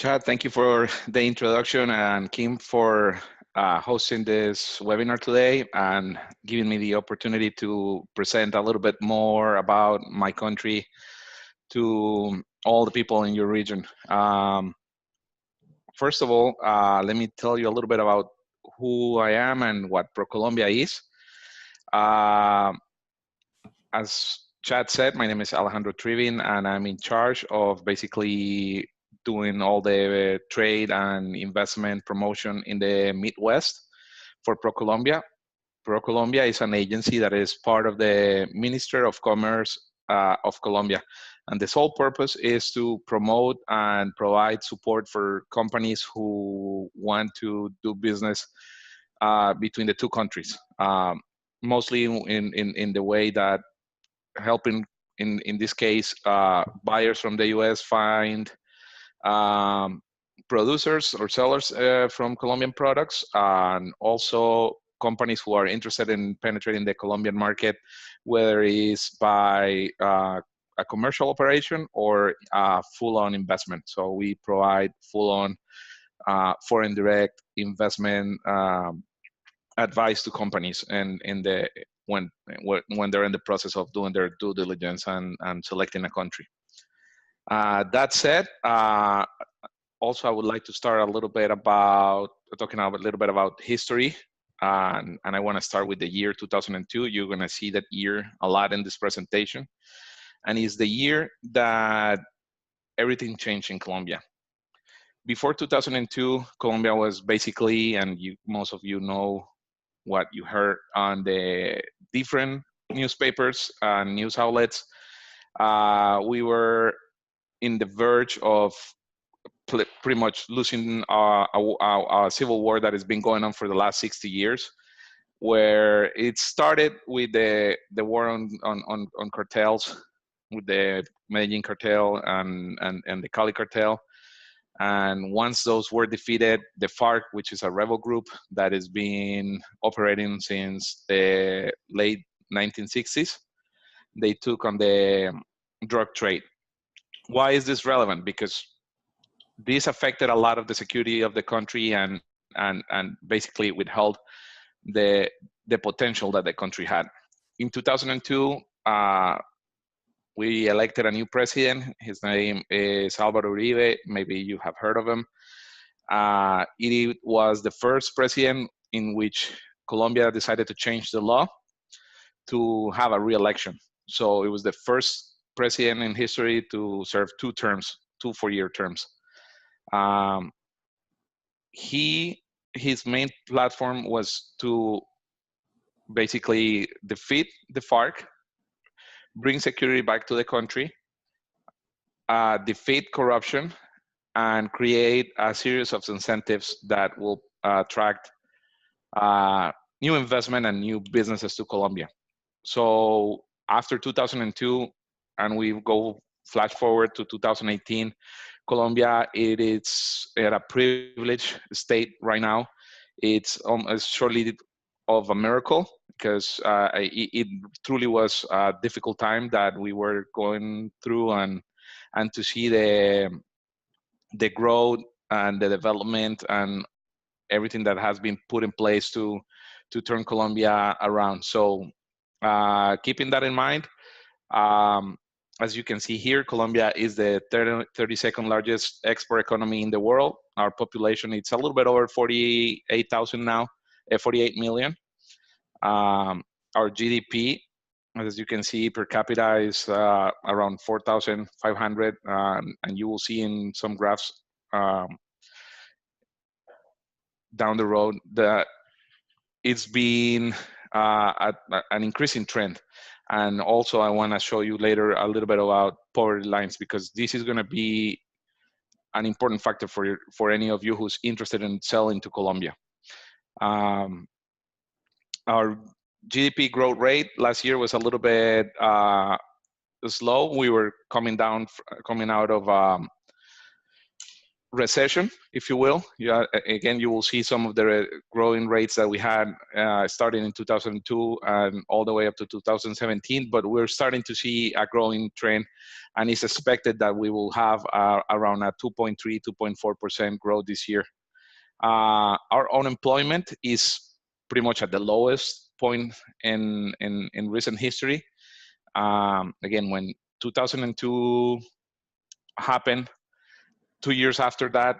Chad, thank you for the introduction and Kim for hosting this webinar today and giving me the opportunity to present a little bit more about my country to all the people in your region. First of all, let me tell you a little bit about who I am and what ProColombia is. Uh, as Chad said, my name is Alejandro Trivin, and I'm in charge of basically doing all the trade and investment promotion in the Midwest for ProColombia. ProColombia is an agency that is part of the Minister of Commerce of Colombia. And the sole purpose is to promote and provide support for companies who want to do business between the two countries. Mostly in the way that helping, in this case, buyers from the US find producers or sellers from Colombian products, and also companies who are interested in penetrating the Colombian market, whether it's by a commercial operation or full-on investment. So we provide full-on foreign direct investment advice to companies and in the when they're in the process of doing their due diligence and selecting a country. That said, also I would like to start a little bit about talking a little bit about history, and I want to start with the year 2002. You're going to see that year a lot in this presentation, and it's the year that everything changed in Colombia. Before 2002, Colombia was basically, and most of you know what you heard on the different newspapers and news outlets. We were in the verge of pretty much losing a civil war that has been going on for the last 60 years, where it started with the war on cartels, with the Medellin cartel and the Cali cartel. And once those were defeated, the FARC, which is a rebel group that has been operating since the late 1960s, they took on the drug trade. Why is this relevant? Because this affected a lot of the security of the country and basically withheld the potential that the country had. In 2002, we elected a new president. His name is Álvaro Uribe. Maybe you have heard of him. It was the first president in which Colombia decided to change the law to have a re-election. So it was the first president in history to serve two terms, 2 4-year terms. His main platform was to basically defeat the FARC, bring security back to the country, defeat corruption, and create a series of incentives that will attract new investment and new businesses to Colombia. So after 2002, and we go flash forward to 2018, Colombia, it is at a privileged state right now. It's shortly of a miracle, because it truly was a difficult time that we were going through, and to see the growth and the development and everything that has been put in place to turn Colombia around. So keeping that in mind, as you can see here, Colombia is the 32nd largest export economy in the world. Our population, it's a little bit over 48,000 now, 48 million. Our GDP, as you can see, per capita is around 4,500, and you will see in some graphs down the road that it's been an increasing trend. And also I want to show you later a little bit about poverty lines, because this is going to be an important factor for any of you who's interested in selling to Colombia. Our GDP growth rate last year was a little bit slow. We were coming out of recession, if you will. Yeah, again, you will see some of the growing rates that we had starting in 2002 and all the way up to 2017, but we're starting to see a growing trend, and it's expected that we will have around a 2.3, 2.4% growth this year. Our unemployment is pretty much at the lowest point in recent history. Again, when 2002 happened, 2 years after that,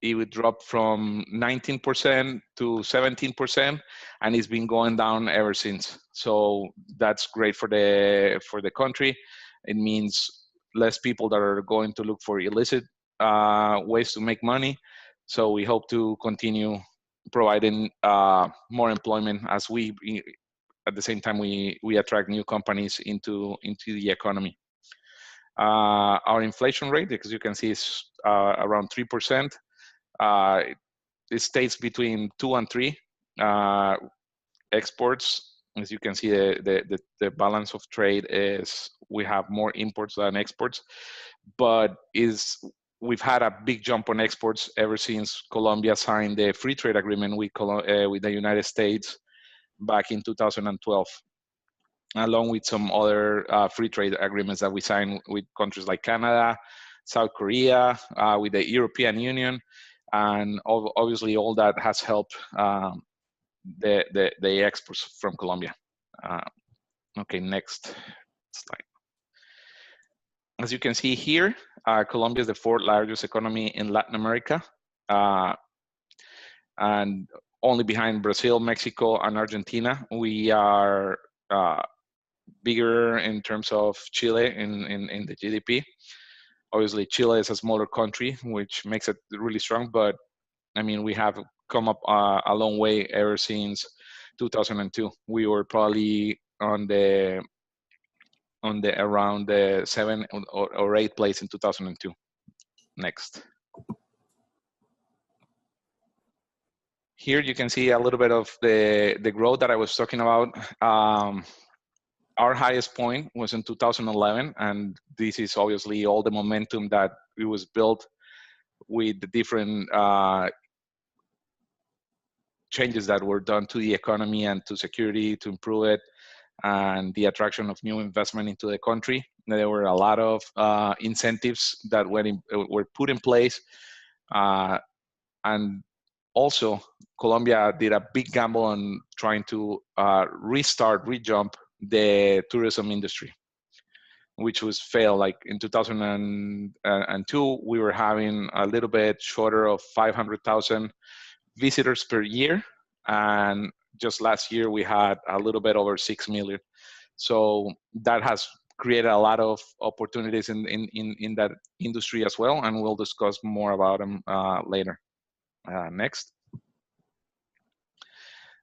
it would drop from 19% to 17%, and it's been going down ever since. So that's great for the country. It means less people that are going to look for illicit ways to make money. So we hope to continue providing more employment as we, at the same time, we attract new companies into the economy. Our inflation rate, as you can see, is around 3%. It stays between 2 and 3. Exports, as you can see, the balance of trade is we have more imports than exports, but we've had a big jump on exports ever since Colombia signed the free trade agreement with the United States back in 2012, along with some other free trade agreements that we signed with countries like Canada, South Korea, with the European Union, and obviously all that has helped the exports from Colombia. Okay, next slide. As you can see here, Colombia is the fourth largest economy in Latin America, and only behind Brazil, Mexico, and Argentina. We are bigger in terms of Chile in the GDP. Obviously, Chile is a smaller country, which makes it really strong, but I mean, we have come up a long way ever since 2002. We were probably on the around the 7th or 8th place in 2002. Next. Here you can see a little bit of the growth that I was talking about. Our highest point was in 2011, and this is obviously all the momentum that it was built with the different changes that were done to the economy and to security to improve it, and the attraction of new investment into the country. There were a lot of incentives that were put in place, and also Colombia did a big gamble on trying to rejump the tourism industry, which was failed. Like in 2002, we were having a little bit shorter of 500,000 visitors per year, and just last year we had a little bit over 6 million. So that has created a lot of opportunities in that industry as well, and we'll discuss more about them later. Next.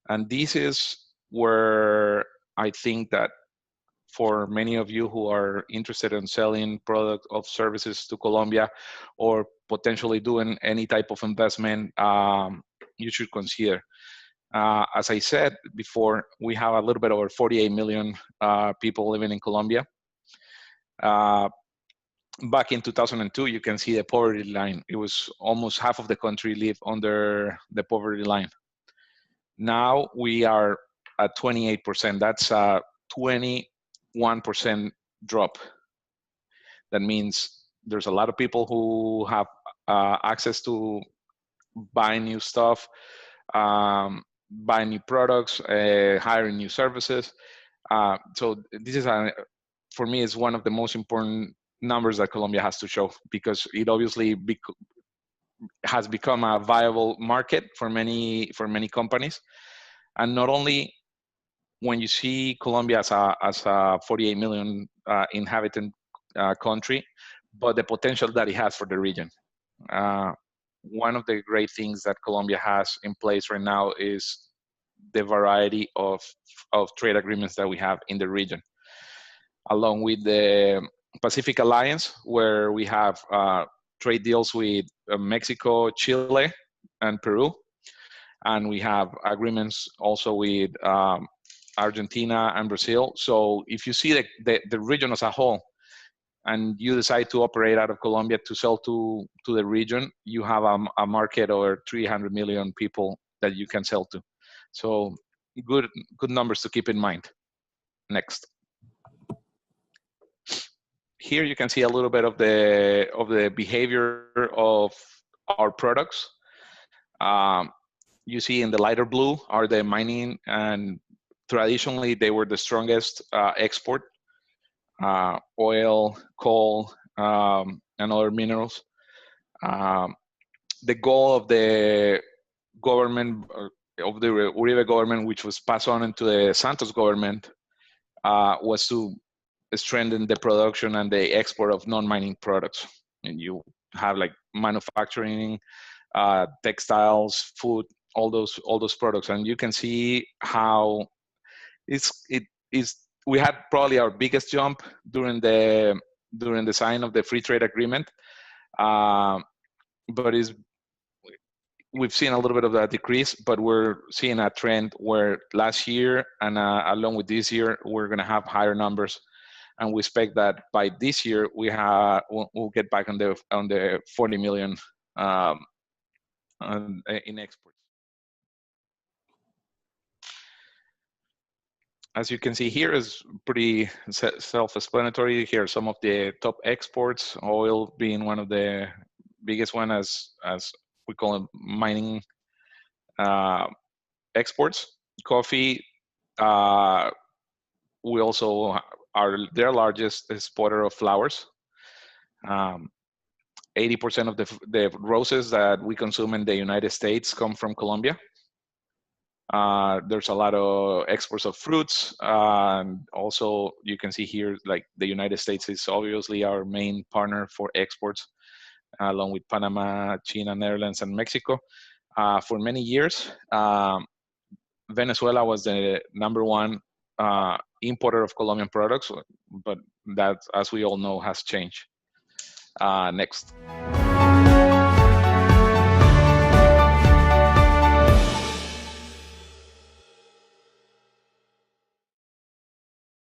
And this is where I think that for many of you who are interested in selling products or services to Colombia, or potentially doing any type of investment, you should consider. As I said before, we have a little bit over 48 million people living in Colombia. Back in 2002, you can see the poverty line. It was almost half of the country lived under the poverty line. Now we are at 28%. That's a 21% drop. That means there's a lot of people who have access to buy new stuff, buy new products, hiring new services. So this is, for me, is one of the most important numbers that Colombia has to show, because it obviously has become a viable market for many companies. And not only when you see Colombia as a 48 million inhabitant country, but the potential that it has for the region. One of the great things that Colombia has in place right now is the variety of trade agreements that we have in the region, along with the Pacific Alliance, where we have trade deals with Mexico, Chile, and Peru. And we have agreements also with Argentina and Brazil. So if you see the region as a whole, and you decide to operate out of Colombia to sell to the region, you have a market over 300 million people that you can sell to. So good numbers to keep in mind. Next. Here you can see a little bit of the behavior of our products. You see in the lighter blue are the mining, and traditionally they were the strongest export, oil, coal, and other minerals. The goal of the government, of the Uribe government, which was passed on into the Santos government, was to strengthen the production and the export of non-mining products. And you have like manufacturing, textiles, food, all those products, and you can see how it is. We had probably our biggest jump during the sign of the free trade agreement, but we've seen a little bit of that decrease, but we're seeing a trend where last year and along with this year, we're going to have higher numbers, and we expect that by this year we'll get back on the 40 million in exports. As you can see here is pretty self-explanatory. Here are some of the top exports, oil being one of the biggest one, as we call them, mining exports. Coffee, we also are their largest exporter of flowers. 80% of the roses that we consume in the United States come from Colombia. There's a lot of exports of fruits. And also, you can see here, like the United States is obviously our main partner for exports, along with Panama, China, Netherlands, and Mexico. For many years, Venezuela was the #1 importer of Colombian products, but that, as we all know, has changed. Next.